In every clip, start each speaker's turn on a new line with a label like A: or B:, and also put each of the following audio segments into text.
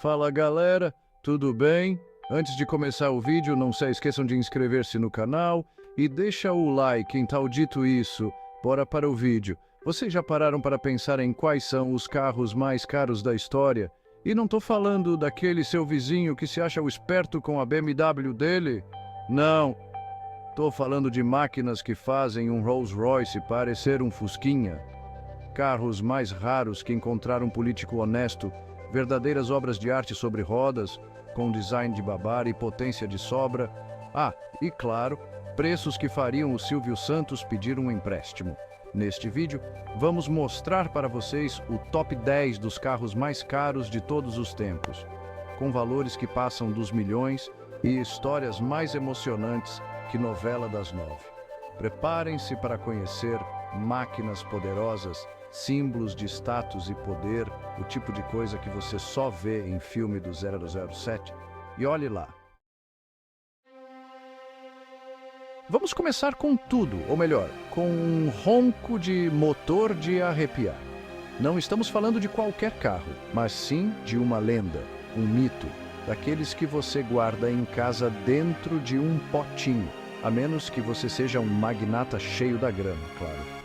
A: Fala galera, tudo bem? Antes de começar o vídeo, não se esqueçam de inscrever-se no canal e deixa o like. Então, dito isso, bora para o vídeo. Vocês já pararam para pensar em quais são os carros mais caros da história? E não tô falando daquele seu vizinho que se acha o esperto com a BMW dele. Não, tô falando de máquinas que fazem um Rolls-Royce parecer um Fusquinha. Carros mais raros que encontrar um político honesto, verdadeiras obras de arte sobre rodas, com design de babar e potência de sobra. Ah, e claro, preços que fariam o Silvio Santos pedir um empréstimo. Neste vídeo, vamos mostrar para vocês o top 10 dos carros mais caros de todos os tempos, com valores que passam dos milhões e histórias mais emocionantes que novela das 9. Preparem-se para conhecer máquinas poderosas, símbolos de status e poder, o tipo de coisa que você só vê em filme do 007. E olhe lá. Vamos começar com tudo, ou melhor, com um ronco de motor de arrepiar. Não estamos falando de qualquer carro, mas sim de uma lenda, um mito, daqueles que você guarda em casa dentro de um potinho, a menos que você seja um magnata cheio da grana, claro.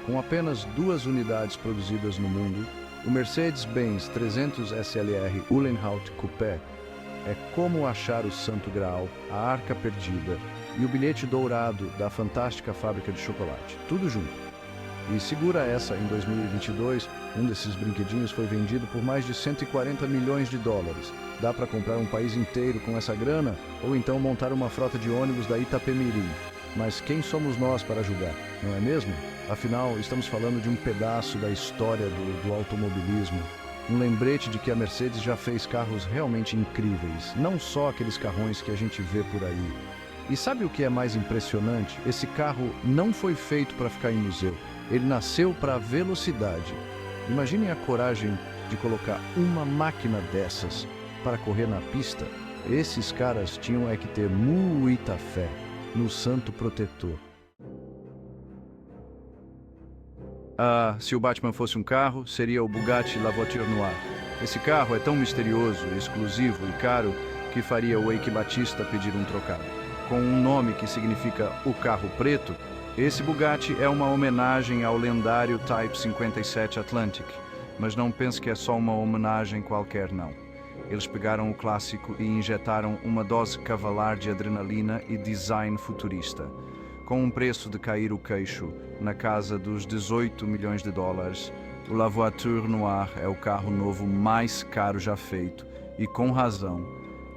A: Com apenas 2 unidades produzidas no mundo, o Mercedes-Benz 300 SLR Uhlenhaut Coupé é como achar o Santo Graal, a Arca Perdida e o bilhete dourado da fantástica fábrica de chocolate, tudo junto. E segura essa, em 2022, um desses brinquedinhos foi vendido por mais de 140 milhões de dólares. Dá para comprar um país inteiro com essa grana, ou então montar uma frota de ônibus da Itapemirim. Mas quem somos nós para julgar, não é mesmo? Afinal, estamos falando de um pedaço da história do automobilismo. Um lembrete de que a Mercedes já fez carros realmente incríveis, não só aqueles carrões que a gente vê por aí. E sabe o que é mais impressionante? Esse carro não foi feito para ficar em museu. Ele nasceu para a velocidade. Imaginem a coragem de colocar uma máquina dessas para correr na pista. Esses caras tinham que ter muita fé no santo protetor. Se o Batman fosse um carro, seria o Bugatti La Voiture Noire. Esse carro é tão misterioso, exclusivo e caro que faria o Eike Batista pedir um trocado. Com um nome que significa o carro preto, esse Bugatti é uma homenagem ao lendário Type 57 Atlantic. Mas não pense que é só uma homenagem qualquer, não. Eles pegaram o clássico e injetaram uma dose cavalar de adrenalina e design futurista. Com um preço de cair o queixo, na casa dos 18 milhões de dólares, o La Voiture Noire é o carro novo mais caro já feito, e com razão.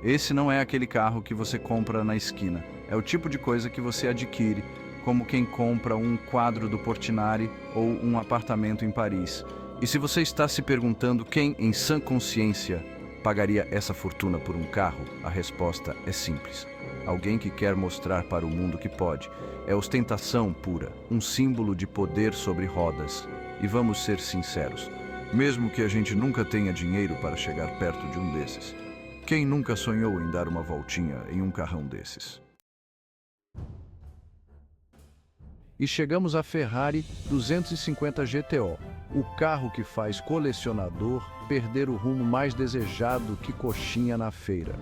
A: Esse não é aquele carro que você compra na esquina, é o tipo de coisa que você adquire, como quem compra um quadro do Portinari ou um apartamento em Paris. E se você está se perguntando quem, em sã consciência, pagaria essa fortuna por um carro, a resposta é simples. Alguém que quer mostrar para o mundo que pode. É ostentação pura, um símbolo de poder sobre rodas. E vamos ser sinceros, mesmo que a gente nunca tenha dinheiro para chegar perto de um desses, quem nunca sonhou em dar uma voltinha em um carrão desses? E chegamos à Ferrari 250 GTO, o carro que faz colecionador perder o rumo mais desejado que coxinha na feira.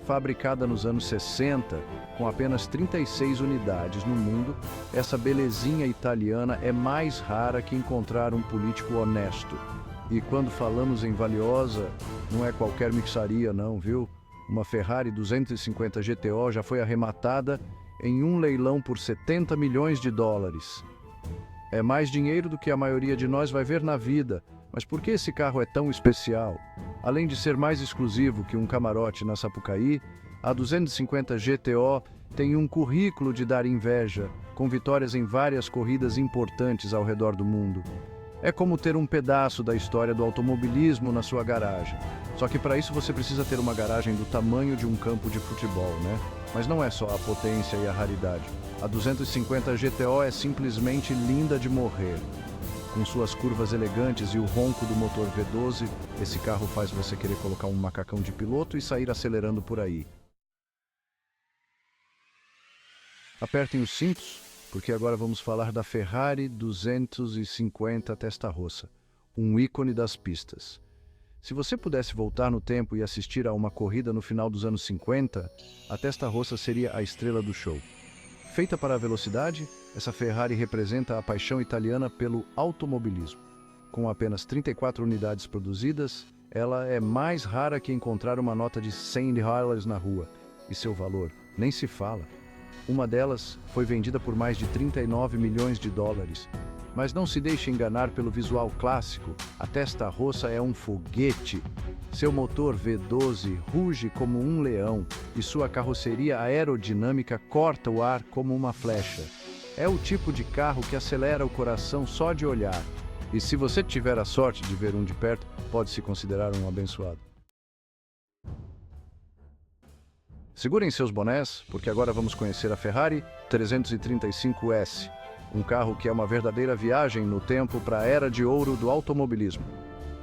A: Fabricada nos anos 60, com apenas 36 unidades no mundo, essa belezinha italiana é mais rara que encontrar um político honesto. E quando falamos em valiosa, não é qualquer mixaria não, viu? Uma Ferrari 250 GTO já foi arrematada em um leilão por 70 milhões de dólares. É mais dinheiro do que a maioria de nós vai ver na vida. Mas por que esse carro é tão especial? Além de ser mais exclusivo que um camarote na Sapucaí, a 250 GTO tem um currículo de dar inveja, com vitórias em várias corridas importantes ao redor do mundo. É como ter um pedaço da história do automobilismo na sua garagem. Só que para isso você precisa ter uma garagem do tamanho de um campo de futebol, né? Mas não é só a potência e a raridade. A 250 GTO é simplesmente linda de morrer. Com suas curvas elegantes e o ronco do motor V12, esse carro faz você querer colocar um macacão de piloto e sair acelerando por aí. Apertem os cintos, porque agora vamos falar da Ferrari 250 Testarossa, um ícone das pistas. Se você pudesse voltar no tempo e assistir a uma corrida no final dos anos 50, a Testarossa seria a estrela do show. Feita para a velocidade, essa Ferrari representa a paixão italiana pelo automobilismo. Com apenas 34 unidades produzidas, ela é mais rara que encontrar uma nota de $100 na rua, e seu valor nem se fala. Uma delas foi vendida por mais de $39 milhões. Mas não se deixe enganar pelo visual clássico, a Testarossa é um foguete. Seu motor V12 ruge como um leão e sua carroceria aerodinâmica corta o ar como uma flecha. É o tipo de carro que acelera o coração só de olhar. E se você tiver a sorte de ver um de perto, pode se considerar um abençoado. Segurem seus bonés, porque agora vamos conhecer a Ferrari 335S. Um carro que é uma verdadeira viagem no tempo para a era de ouro do automobilismo.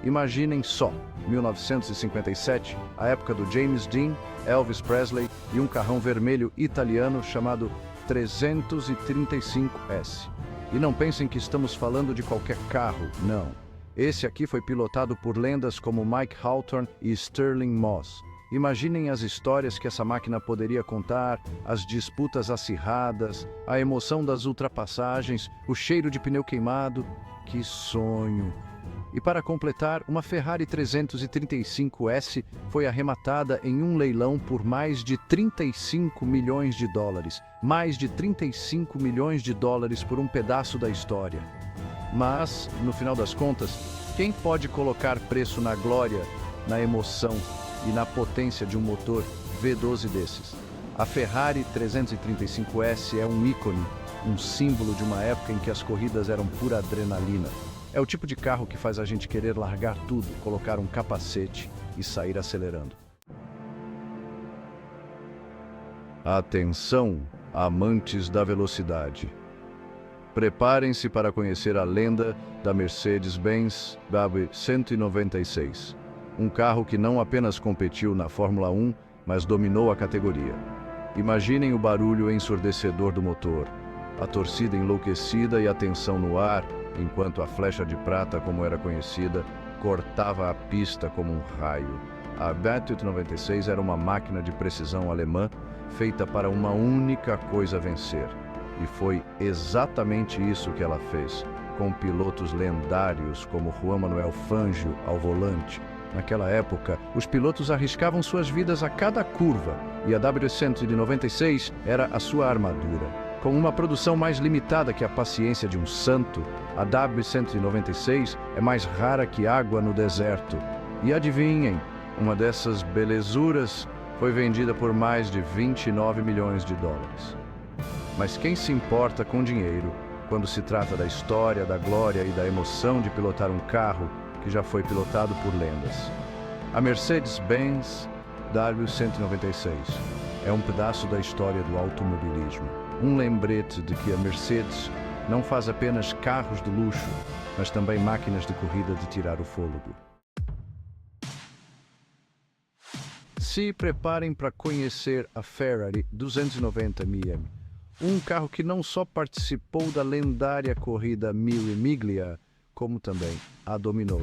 A: Imaginem só, 1957, a época do James Dean, Elvis Presley e um carrão vermelho italiano chamado 335S. E não pensem que estamos falando de qualquer carro, não. Esse aqui foi pilotado por lendas como Mike Hawthorne e Sterling Moss. Imaginem as histórias que essa máquina poderia contar, as disputas acirradas, a emoção das ultrapassagens, o cheiro de pneu queimado. Que sonho! E para completar, uma Ferrari 335S foi arrematada em um leilão por mais de $35 milhões. Mais de $35 milhões por um pedaço da história. Mas, no final das contas, quem pode colocar preço na glória, na emoção e na potência de um motor V12 desses? A Ferrari 335S é um ícone, um símbolo de uma época em que as corridas eram pura adrenalina. É o tipo de carro que faz a gente querer largar tudo, colocar um capacete e sair acelerando. Atenção, amantes da velocidade. Preparem-se para conhecer a lenda da Mercedes-Benz W196. Um carro que não apenas competiu na Fórmula 1, mas dominou a categoria. Imaginem o barulho ensurdecedor do motor, a torcida enlouquecida e a tensão no ar, enquanto a flecha de prata, como era conhecida, cortava a pista como um raio. A W196 era uma máquina de precisão alemã feita para uma única coisa: vencer. E foi exatamente isso que ela fez, com pilotos lendários como Juan Manuel Fangio ao volante. Naquela época, os pilotos arriscavam suas vidas a cada curva, e a W196 era a sua armadura. Com uma produção mais limitada que a paciência de um santo, a W196 é mais rara que água no deserto. E adivinhem, uma dessas belezuras foi vendida por mais de $29 milhões. Mas quem se importa com dinheiro quando se trata da história, da glória e da emoção de pilotar um carro que já foi pilotado por lendas? A Mercedes-Benz W196 é um pedaço da história do automobilismo. Um lembrete de que a Mercedes não faz apenas carros de luxo, mas também máquinas de corrida de tirar o fôlego. Se preparem para conhecer a Ferrari 290mm, um carro que não só participou da lendária corrida Mille Miglia, como também a dominou.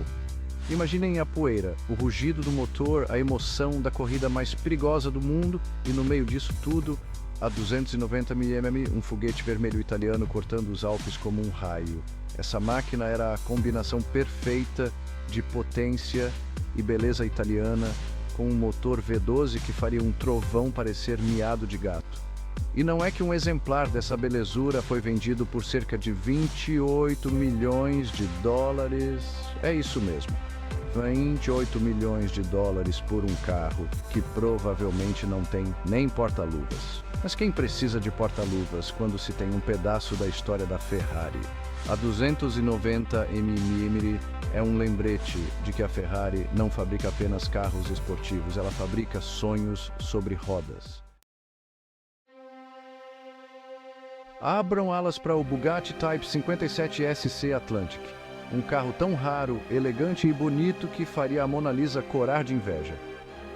A: Imaginem a poeira, o rugido do motor, a emoção da corrida mais perigosa do mundo, e no meio disso tudo, a 290mm, um foguete vermelho italiano cortando os Alpes como um raio. Essa máquina era a combinação perfeita de potência e beleza italiana, com um motor V12 que faria um trovão parecer miado de gato. E não é que um exemplar dessa belezura foi vendido por cerca de $28 milhões. É isso mesmo. $28 milhões por um carro que provavelmente não tem nem porta-luvas. Mas quem precisa de porta-luvas quando se tem um pedaço da história da Ferrari? A 290mm é um lembrete de que a Ferrari não fabrica apenas carros esportivos, ela fabrica sonhos sobre rodas. Abram alas para o Bugatti Type 57 SC Atlantic. Um carro tão raro, elegante e bonito que faria a Mona Lisa corar de inveja.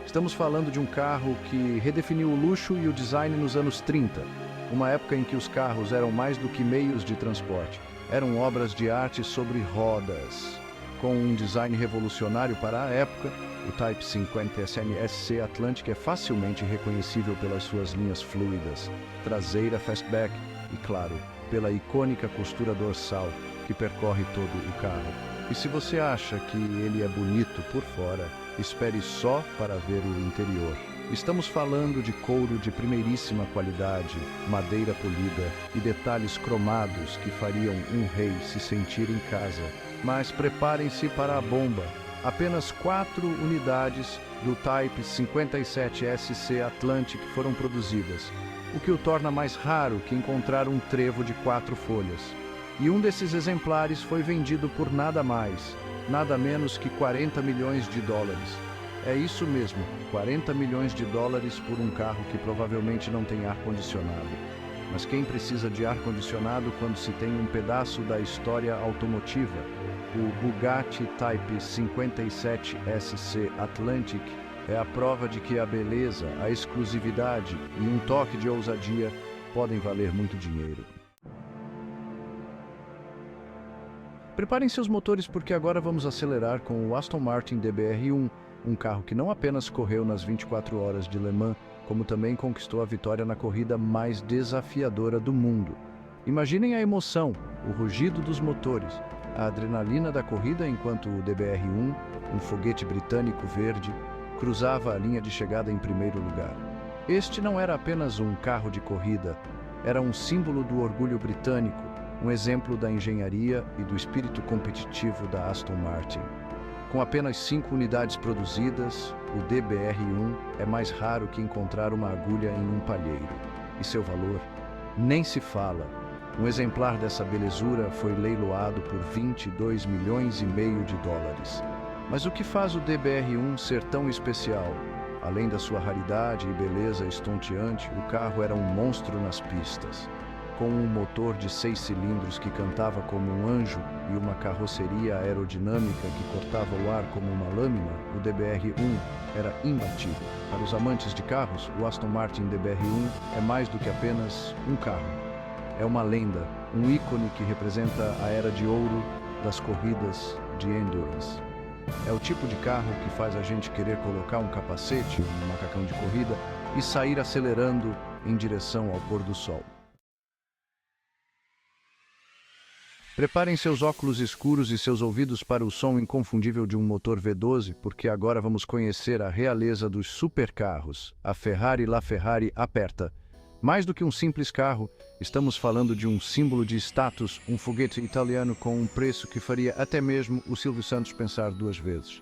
A: Estamos falando de um carro que redefiniu o luxo e o design nos anos 30, uma época em que os carros eram mais do que meios de transporte, eram obras de arte sobre rodas. Com um design revolucionário para a época, o Type 50 SNSC Atlantic é facilmente reconhecível pelas suas linhas fluidas, traseira fastback e, claro, pela icônica costura dorsal que percorre todo o carro. E se você acha que ele é bonito por fora, espere só para ver o interior. Estamos falando de couro de primeiríssima qualidade, madeira polida e detalhes cromados que fariam um rei se sentir em casa. Mas preparem-se para a bomba. Apenas 4 unidades do Type 57SC Atlantic foram produzidas, o que o torna mais raro que encontrar um trevo de 4 folhas. E um desses exemplares foi vendido por nada mais, nada menos que 40 milhões de dólares. É isso mesmo, 40 milhões de dólares por um carro que provavelmente não tem ar-condicionado. Mas quem precisa de ar-condicionado quando se tem um pedaço da história automotiva? O Bugatti Type 57SC Atlantic é a prova de que a beleza, a exclusividade e um toque de ousadia podem valer muito dinheiro. Preparem seus motores porque agora vamos acelerar com o Aston Martin DBR1, um carro que não apenas correu nas 24 horas de Le Mans, como também conquistou a vitória na corrida mais desafiadora do mundo. Imaginem a emoção, o rugido dos motores, a adrenalina da corrida enquanto o DBR1, um foguete britânico verde, cruzava a linha de chegada em primeiro lugar. Este não era apenas um carro de corrida, era um símbolo do orgulho britânico, um exemplo da engenharia e do espírito competitivo da Aston Martin. Com apenas 5 unidades produzidas, o DBR1 é mais raro que encontrar uma agulha em um palheiro. E seu valor? Nem se fala. Um exemplar dessa belezura foi leiloado por 22 milhões e meio de dólares. Mas o que faz o DBR1 ser tão especial? Além da sua raridade e beleza estonteante, o carro era um monstro nas pistas. Com um motor de 6 cilindros que cantava como um anjo e uma carroceria aerodinâmica que cortava o ar como uma lâmina, o DBR1 era imbatível. Para os amantes de carros, o Aston Martin DBR1 é mais do que apenas um carro. É uma lenda, um ícone que representa a era de ouro das corridas de endurance. É o tipo de carro que faz a gente querer colocar um capacete, um macacão de corrida e sair acelerando em direção ao pôr do sol. Preparem seus óculos escuros e seus ouvidos para o som inconfundível de um motor V12, porque agora vamos conhecer a realeza dos supercarros, a Ferrari LaFerrari Aperta. Mais do que um simples carro, estamos falando de um símbolo de status, um foguete italiano com um preço que faria até mesmo o Silvio Santos pensar 2 vezes.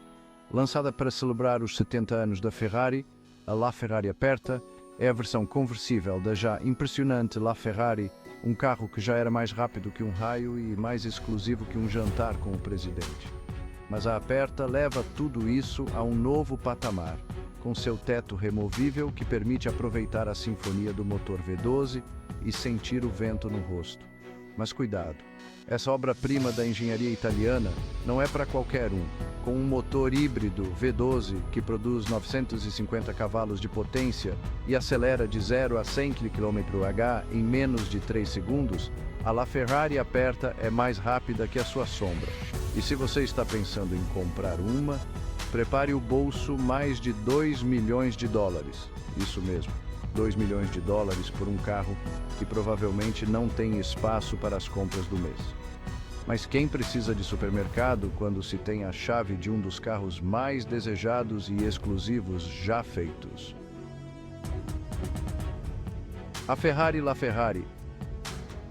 A: Lançada para celebrar os 70 anos da Ferrari, a LaFerrari Aperta é a versão conversível da já impressionante LaFerrari, um carro que já era mais rápido que um raio e mais exclusivo que um jantar com o presidente. Mas a Aperta leva tudo isso a um novo patamar, com seu teto removível que permite aproveitar a sinfonia do motor V12 e sentir o vento no rosto. Mas cuidado, essa obra-prima da engenharia italiana não é para qualquer um. Com um motor híbrido V12 que produz 950 cavalos de potência e acelera de 0 a 100 km/h em menos de 3 segundos, a LaFerrari Aperta é mais rápida que a sua sombra. E se você está pensando em comprar uma, prepare o bolso mais de 2 milhões de dólares. Isso mesmo, 2 milhões de dólares por um carro que provavelmente não tem espaço para as compras do mês. Mas quem precisa de supermercado quando se tem a chave de um dos carros mais desejados e exclusivos já feitos? A Ferrari LaFerrari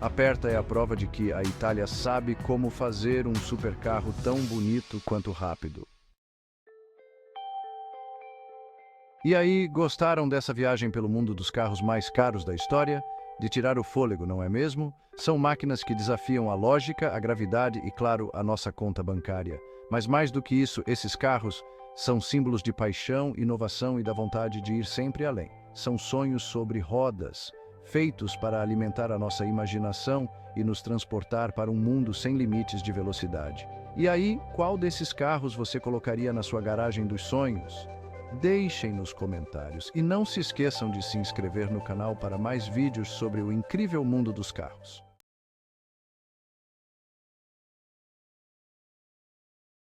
A: Aperta é a prova de que a Itália sabe como fazer um supercarro tão bonito quanto rápido. E aí, gostaram dessa viagem pelo mundo dos carros mais caros da história? De tirar o fôlego, não é mesmo? São máquinas que desafiam a lógica, a gravidade e, claro, a nossa conta bancária. Mas mais do que isso, esses carros são símbolos de paixão, inovação e da vontade de ir sempre além. São sonhos sobre rodas, feitos para alimentar a nossa imaginação e nos transportar para um mundo sem limites de velocidade. E aí, qual desses carros você colocaria na sua garagem dos sonhos? Deixem nos comentários e não se esqueçam de se inscrever no canal para mais vídeos sobre o incrível mundo dos carros.